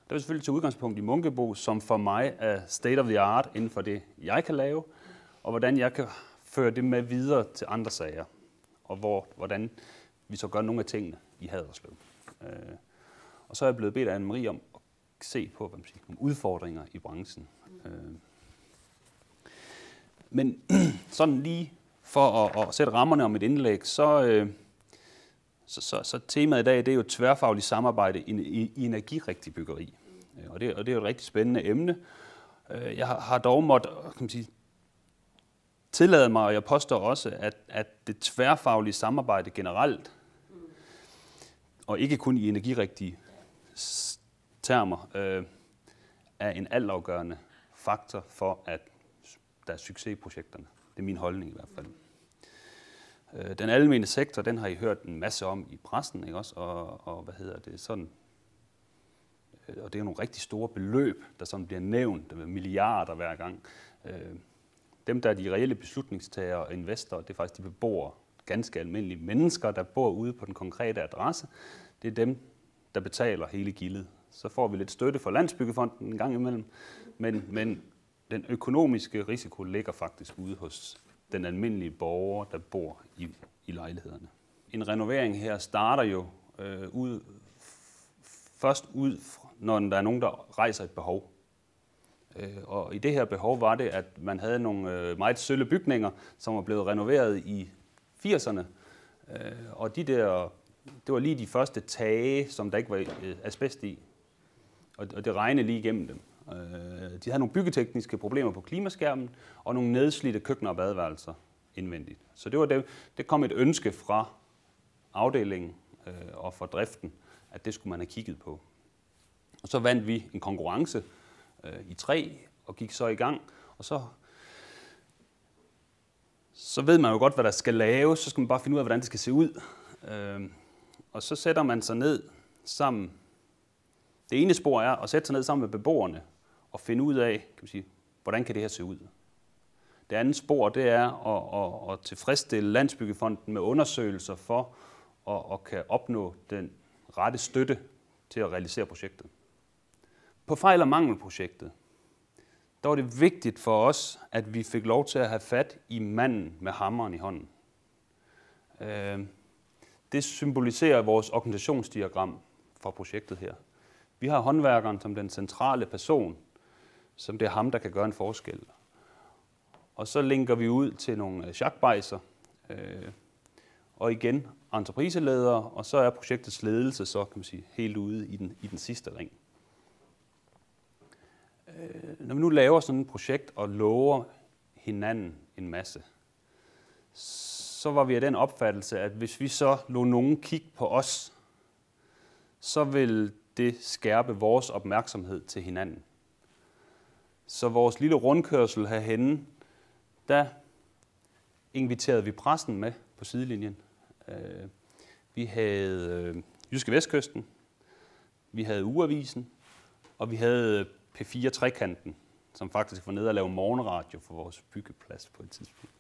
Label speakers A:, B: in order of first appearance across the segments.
A: Der vil selvfølgelig tage udgangspunkt i Munkebo, som for mig er state of the art inden for det, jeg kan lave, og hvordan jeg kan føre det med videre til andre sager, og hvordan vi så gør nogle af tingene i Haderslev. Og så er jeg blevet bedt af Anne-Marie om at se på nogle udfordringer i branchen. Men sådan lige for at sætte rammerne om et indlæg, så temaet i dag, det er jo tværfagligt samarbejde i energirigtig byggeri. Og det er jo et rigtig spændende emne. Jeg har dog måttet tillade mig, og jeg påstår også, at det tværfaglige samarbejde generelt, og ikke kun i energirigtige termer, er en altafgørende faktor for, at der er succes i projekterne. Det er min holdning i hvert fald. Den almene sektor, den har I hørt en masse om i pressen, ikke også? Og sådan. Og det er nogle rigtig store beløb, der sådan bliver nævnt, der er milliarder hver gang. Dem, der er de reelle beslutningstagere og investorer, det er faktisk de beboere, ganske almindelige mennesker, der bor ude på den konkrete adresse. Det er dem, der betaler hele gildet. Så får vi lidt støtte fra Landsbyggefonden en gang imellem, men den økonomiske risiko ligger faktisk ude hos den almindelige borger, der bor i lejlighederne. En renovering her starter jo først ud, når der er nogen, der rejser et behov. Og i det her behov var det, at man havde nogle meget sølle bygninger, som var blevet renoveret i 80'erne. Og det var lige de første tage, som der ikke var asbest i. Og det regnede lige igennem dem. De havde nogle byggetekniske problemer på klimaskærmen, og nogle nedslidte køkkener og badeværelser indvendigt. Så det var det kom et ønske fra afdelingen og fra driften, at det skulle man have kigget på. Og så vandt vi en konkurrence i 3 og gik så i gang. Og så ved man jo godt, hvad der skal laves, så skal man bare finde ud af, hvordan det skal se ud. Og så sætter man sig ned sammen. Det ene spor er at sætte sig ned sammen med beboerne og finde ud af, hvordan kan det her se ud. Det andet spor, det er at tilfredsstille Landsbyggefonden med undersøgelser for at kan opnå den rette støtte til at realisere projektet. På fejl- og mangelprojektet, der var det vigtigt for os, at vi fik lov til at have fat i manden med hammeren i hånden. Det symboliserer vores organisationsdiagram for projektet her. Vi har håndværkeren som den centrale person, som det er ham, der kan gøre en forskel. Og så linker vi ud til nogle sjakbejser, og igen entrepriseledere, og så er projektets ledelse så, kan man sige, helt ude i den sidste ring. Når vi nu laver sådan et projekt og lover hinanden en masse, så var vi af den opfattelse, at hvis vi så lod nogen kigge på os, så vil det skærpe vores opmærksomhed til hinanden. Så vores lille rundkørsel herhenne, der inviterede vi pressen med på sidelinjen. Vi havde Jyske Vestkysten, vi havde Ugeavisen, og vi havde P4 Trekanten, som faktisk var nede og lave morgenradio for vores byggeplads på et tidspunkt.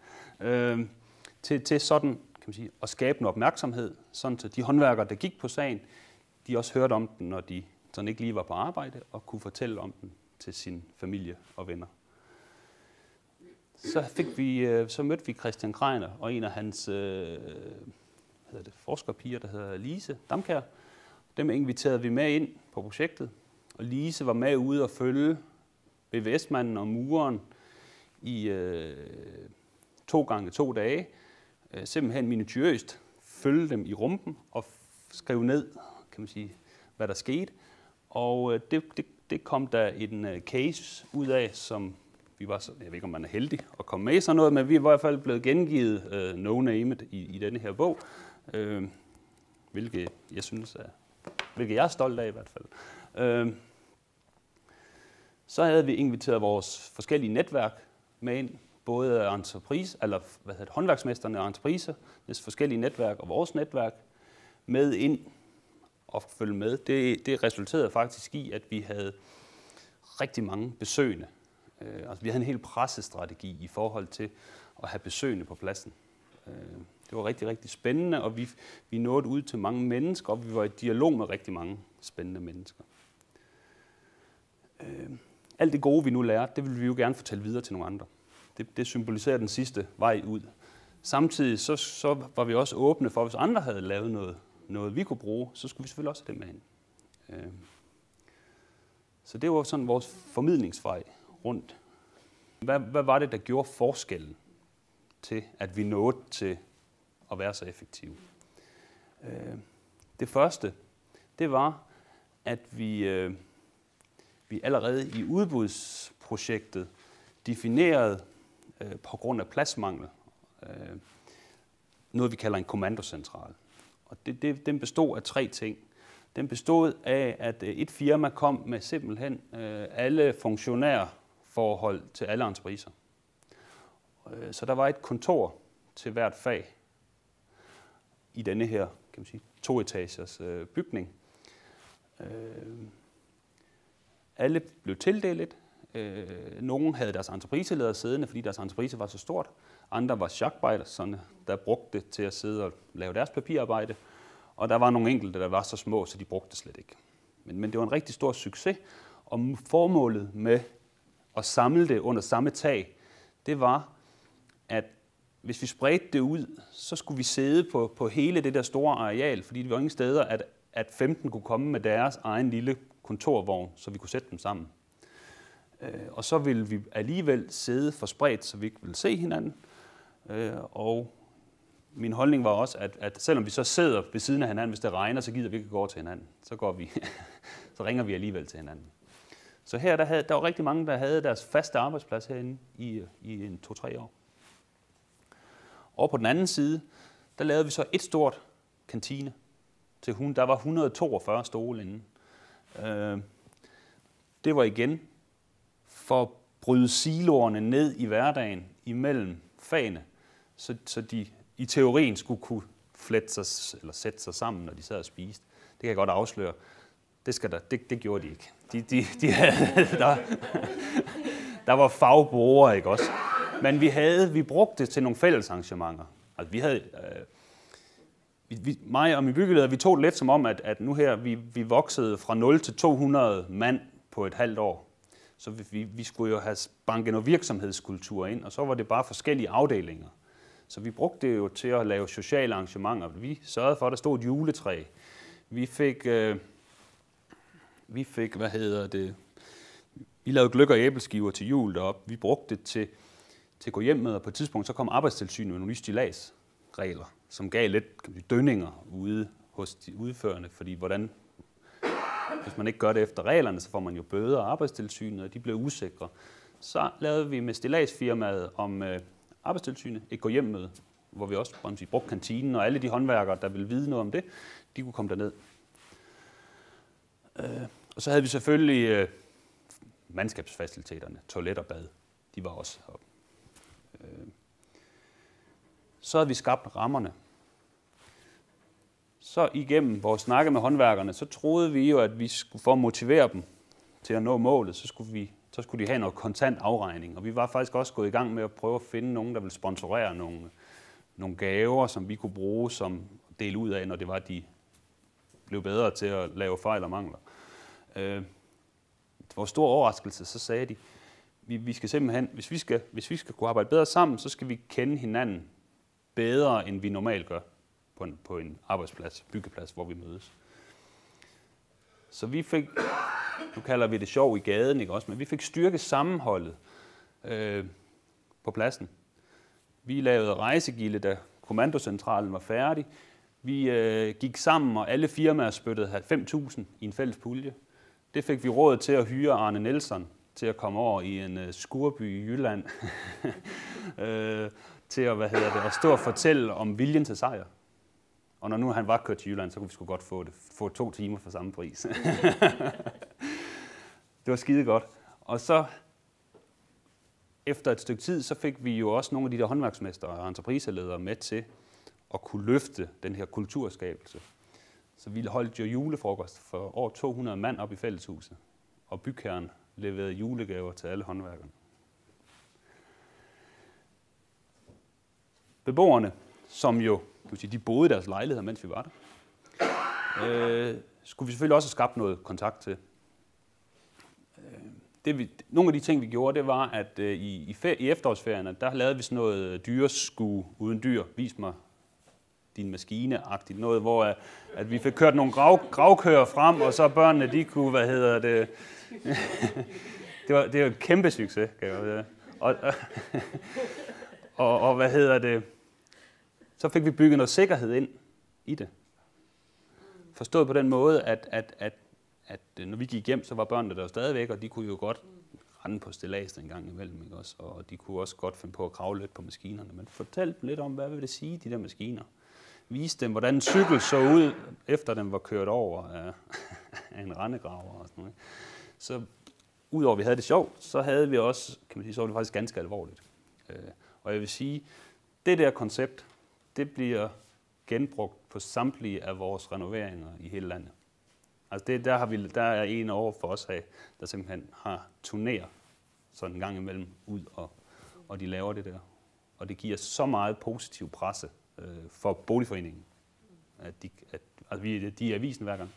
A: Til sådan, kan man sige, at skabe en opmærksomhed, sådan at de håndværkere, der gik på sagen, de også hørte om den, når de sådan ikke lige var på arbejde, og kunne fortælle om den til sin familie og venner. Så mødte vi Christian Kreiner og en af hans forskerpiger, der hedder Lise Damkjær. Dem inviterede vi med ind på projektet, og Lise var med ude og følge VVS-manden og mureren i 2 gange 2 dage. Simpelthen minutiøst følge dem i rumpen og skrive ned, kan man sige, hvad der skete. Og det kom der en case ud af, som vi var, jeg ved ikke om man er heldig at komme med i sådan noget, men vi er i hvert fald blevet gengivet no name i denne her bog, hvilket jeg er stolt af i hvert fald. Så havde vi inviteret vores forskellige netværk med ind, både håndværksmesterne og entreprisernes forskellige netværk og vores netværk med ind og følge med. Det resulterede faktisk i, at vi havde rigtig mange besøgende. Vi havde en hel pressestrategi i forhold til at have besøgende på pladsen. Det var rigtig, rigtig spændende, og vi nåede ud til mange mennesker, og vi var i dialog med rigtig mange spændende mennesker. alt det gode, vi nu lærte, det vil vi jo gerne fortælle videre til nogle andre. Det symboliserer den sidste vej ud. Samtidig så var vi også åbne for, hvis andre havde lavet noget vi kunne bruge, så skulle vi selvfølgelig også have det med ind. Så det var sådan vores formidlingsvej rundt. Hvad var det, der gjorde forskellen til, at vi nåede til at være så effektive? Det første, det var, at vi allerede i udbudsprojektet definerede på grund af pladsmangel noget, vi kalder en kommandocentral. Og den bestod af 3 ting. Den bestod af, at et firma kom med simpelthen alle funktionærforhold til alle entrepriser. Så der var et kontor til hvert fag i denne her, kan man sige, 2-etagers bygning. Alle blev tildelt. Nogle havde deres entrepriseleder siddende, fordi deres entreprise var så stort. Andre var sjakbejderserne, der brugte det til at sidde og lave deres papirarbejde. Og der var nogle enkelte, der var så små, så de brugte det slet ikke. Men det var en rigtig stor succes, og formålet med at samle det under samme tag, det var, at hvis vi spredte det ud, så skulle vi sidde på hele det der store areal, fordi det var ingen steder, at 15 kunne komme med deres egen lille kontorvogn, så vi kunne sætte dem sammen. Og så ville vi alligevel sidde for spredt, så vi ikke ville se hinanden. Og min holdning var også, at selvom vi så sidder ved siden af hinanden, hvis det regner, så gider vi ikke gå over til hinanden. Så ringer vi alligevel til hinanden. Så her der var rigtig mange, der havde deres faste arbejdsplads herinde i 2-3 år. Og på den anden side, der lavede vi så et stort kantine. Der var 142 stole inde. Det var igen for at bryde siloerne ned i hverdagen imellem fagene, så de i teorien skulle kunne sætte sig sammen, når de sad og spiste. Det kan jeg godt afsløre. Det gjorde de ikke. Der var fagbrugere, ikke også? Men vi brugte det til nogle fælles arrangementer. Altså, mig og min byggeleder, vi tog det lidt som om, at nu her, vi voksede fra 0 til 200 mand på et halvt år. Så vi skulle jo have banket noget virksomhedskultur ind, og så var det bare forskellige afdelinger. Så vi brugte det jo til at lave sociale arrangementer. Vi sørgede for, at der stod et juletræ. Vi fik vi lavede gløgg og æbleskiver til jul deroppe. Vi brugte det til at gå hjem med, og på et tidspunkt så kom Arbejdstilsynet med nogle nye stilladsregler, som gav lidt dønninger ude hos de udførende, fordi hvis man ikke gør det efter reglerne, så får man jo bøder af Arbejdstilsynet, og de blev usikre. Så lavede vi med stilladsfirmaet om Arbejdstilsynet et gå hjem med, hvor vi også brugte kantinen, og alle de håndværkere, der ville vide noget om det, de kunne komme derned. Og så havde vi selvfølgelig mandskabsfaciliteterne, toilet og bad. De var også heroppe. Så havde vi skabt rammerne. Så igennem vores snakke med håndværkerne, så troede vi jo, at vi skulle for at motivere dem til at nå målet, så skulle de have noget kontant afregning. Og vi var faktisk også gået i gang med at prøve at finde nogen, der ville sponsorere nogle gaver, som vi kunne bruge som del ud af, når det var, de blev bedre til at lave fejl og mangler. Det var en stor overraskelse, så sagde de, vi skal simpelthen, hvis vi skal kunne arbejde bedre sammen, så skal vi kende hinanden bedre, end vi normalt gør på en arbejdsplads, byggeplads, hvor vi mødes. Så vi fik, nu kalder vi det sjov i gaden, ikke også, men vi fik styrket sammenholdet på pladsen. Vi lavede rejsegilde, da kommandocentralen var færdig. Vi gik sammen, og alle firmaer spyttede 5.000 i en fælles pulje. Det fik vi råd til at hyre Arne Nielsen til at komme over i en skurby i Jylland, til at stå og fortælle om viljen til sejr. Og når nu han var kørt til Jylland, så kunne vi sgu godt få 2 timer for samme pris. Det var skide godt. Og så efter et stykke tid, så fik vi jo også nogle af de der håndværksmestre og entrepriseledere med til at kunne løfte den her kulturskabelse. Så vi holdt jo julefrokost for over 200 mand op i fælleshuset, og bygherren leverede julegaver til alle håndværkerne. Beboerne, som jo de boede i deres lejligheder, mens vi var der, skulle vi selvfølgelig også have skabt noget kontakt til. nogle af de ting, vi gjorde, det var, at i efterårsferierne, der lavede vi sådan noget dyreskue uden dyr. Vis mig din maskine-agtigt. Noget, hvor at vi fik kørt nogle gravkøer frem, og så børnene, de kunne, det var en kæmpe succes, kan jeg sige. Og så fik vi bygget noget sikkerhed ind i det. Forstået på den måde, at når vi gik hjem, så var børnene der stadigvæk, og de kunne jo godt rende på stillads en gang imellem, ikke også? Og de kunne også godt finde på at kravle lidt på maskinerne. Men fortalte dem lidt om, hvad vil det sige, de der maskiner. Viste dem, hvordan en cykel så ud, efter den var kørt over af en rendegraver og sådan noget. Så udover at vi havde det sjovt, så havde vi også, kan man sige, så var det faktisk ganske alvorligt. Og jeg vil sige, det der koncept, det bliver genbrugt på samtlige af vores renoveringer i hele landet. Altså der er en over for os af, der simpelthen har turnéer sådan en gang imellem ud, og de laver det der. Og det giver så meget positiv presse for boligforeningen, at de er i avisen hver gang.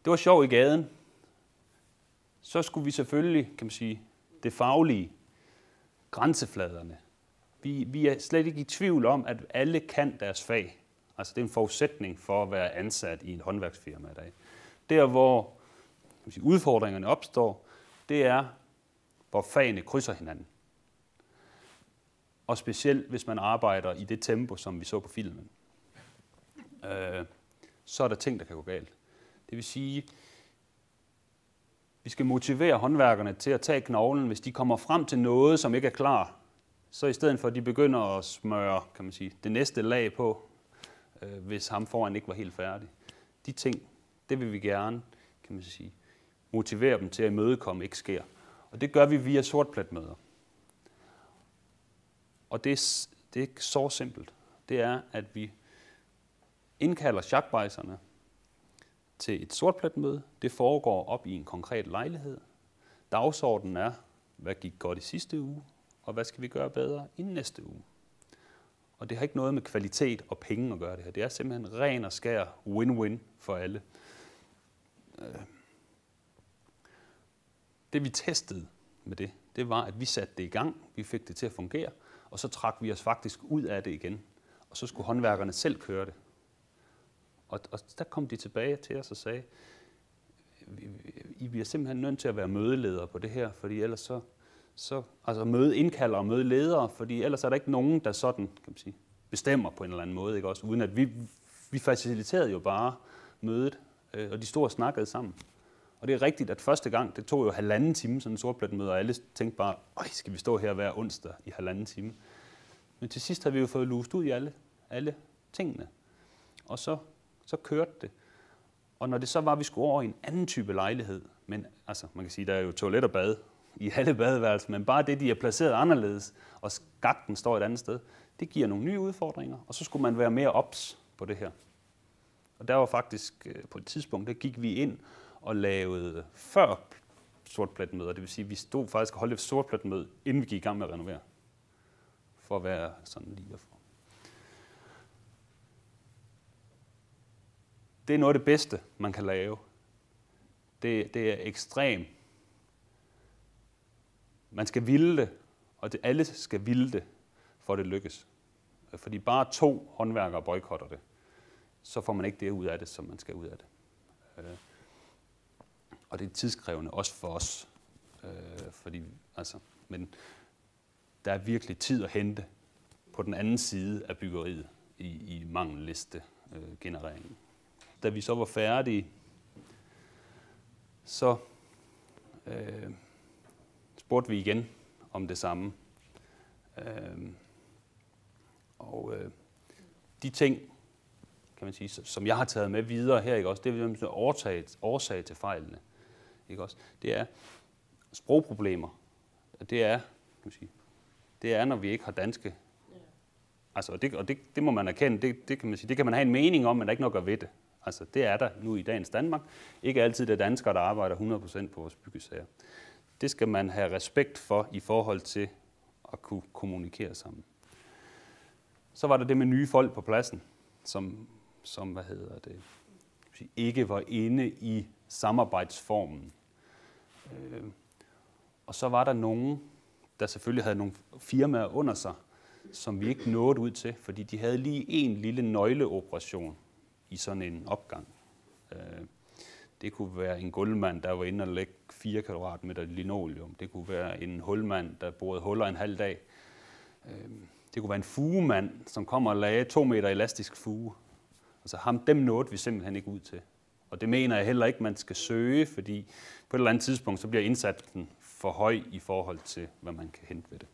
A: Det var sjovt i gaden. Så skulle vi selvfølgelig, kan man sige, det faglige, grænsefladerne. Vi er slet ikke i tvivl om, at alle kan deres fag. Altså det er en forudsætning for at være ansat i et håndværksfirma i dag. Der, hvor kan man sige, udfordringerne opstår, det er, hvor fagene krydser hinanden. Og specielt, hvis man arbejder i det tempo, som vi så på filmen. Så er der ting, der kan gå galt. Det vil sige, vi skal motivere håndværkerne til at tage knoglen, hvis de kommer frem til noget, som ikke er klar. Så i stedet for, at de begynder at smøre, kan man sige, det næste lag på, hvis ham foran ikke var helt færdig. De ting, det vil vi gerne, kan man sige, motivere dem til at imødekomme ikke sker. Og det gør vi via sortpletmøder. Og det er ikke så simpelt. Det er, at vi indkalder schackbejserne til et sortpletmøde. Det foregår op i en konkret lejlighed. Dagsordenen er, hvad gik godt i sidste uge, og hvad skal vi gøre bedre i næste uge. Og det har ikke noget med kvalitet og penge at gøre det her. Det er simpelthen ren og skær win-win for alle. Det vi testede med det var, at vi satte det i gang, vi fik det til at fungere, og så trak vi os faktisk ud af det igen. Og så skulle håndværkerne selv køre det. Og der kom de tilbage til os og sagde, I bliver simpelthen nødt til at være mødeledere på det her, fordi ellers altså indkalder og mødeledere, fordi ellers er der ikke nogen, der sådan, kan man sige, bestemmer på en eller anden måde, ikke også? Uden at vi faciliterede jo bare mødet, og de stod og snakkede sammen. Og det er rigtigt, at første gang, det tog jo 1,5 time, sådan en sortpletmøde, og alle tænkte bare, skal vi stå her hver onsdag i 1,5 time? Men til sidst har vi jo fået lust ud i alle tingene. Og så kørte det. Og når det så var, at vi skulle over i en anden type lejlighed, men altså, man kan sige, der er jo toilet og bad i alle badeværelser, men bare det, de er placeret anderledes, og skakten står et andet sted, det giver nogle nye udfordringer, og så skulle man være mere ops på det her. Og der var faktisk på et tidspunkt, der gik vi ind og lavede før sortpletmøder, det vil sige, at vi stod faktisk og holdt et sortpletmøde, inden vi gik i gang med at renovere, for at være sådan lige derfra. Det er noget af det bedste, man kan lave. Det er ekstremt. Man skal ville det, og alle skal ville det, for at det lykkes. Fordi bare 2 håndværkere boykotter det, så får man ikke det ud af det, som man skal ud af det. Og det er tidskrævende også for os. Men der er virkelig tid at hente på den anden side af byggeriet i mangelliste genereringen. Da vi så var færdige, så spurgte vi igen om det samme. De ting, kan man sige, som jeg har taget med videre her, ikke også, det er årsag til fejlene, ikke også. Det er sprogproblemer. Det er, når vi ikke har danske. Altså, det må man erkende. Det kan man sige. Det kan man have en mening om, men der er ikke noget at gøre ved det. Altså, det er der nu i dagens Danmark. Ikke altid det er danskere, der arbejder 100% på vores byggesager. Det skal man have respekt for i forhold til at kunne kommunikere sammen. Så var der det med nye folk på pladsen, som ikke var inde i samarbejdsformen. Og så var der nogen, der selvfølgelig havde nogle firmaer under sig, som vi ikke nåede ud til, fordi de havde lige en lille nøgleoperation i sådan en opgang. Det kunne være en gulvmand, der var inde og lægge 4 kvadratmeter linoleum. Det kunne være en hulmand, der borede huller en halv dag. Det kunne være en fugemand, som kom og lagde 2 meter elastisk fuge. Altså dem nåede vi simpelthen ikke ud til. Og det mener jeg heller ikke, man skal søge, fordi på et eller andet tidspunkt, så bliver indsatsen for høj i forhold til, hvad man kan hente ved det.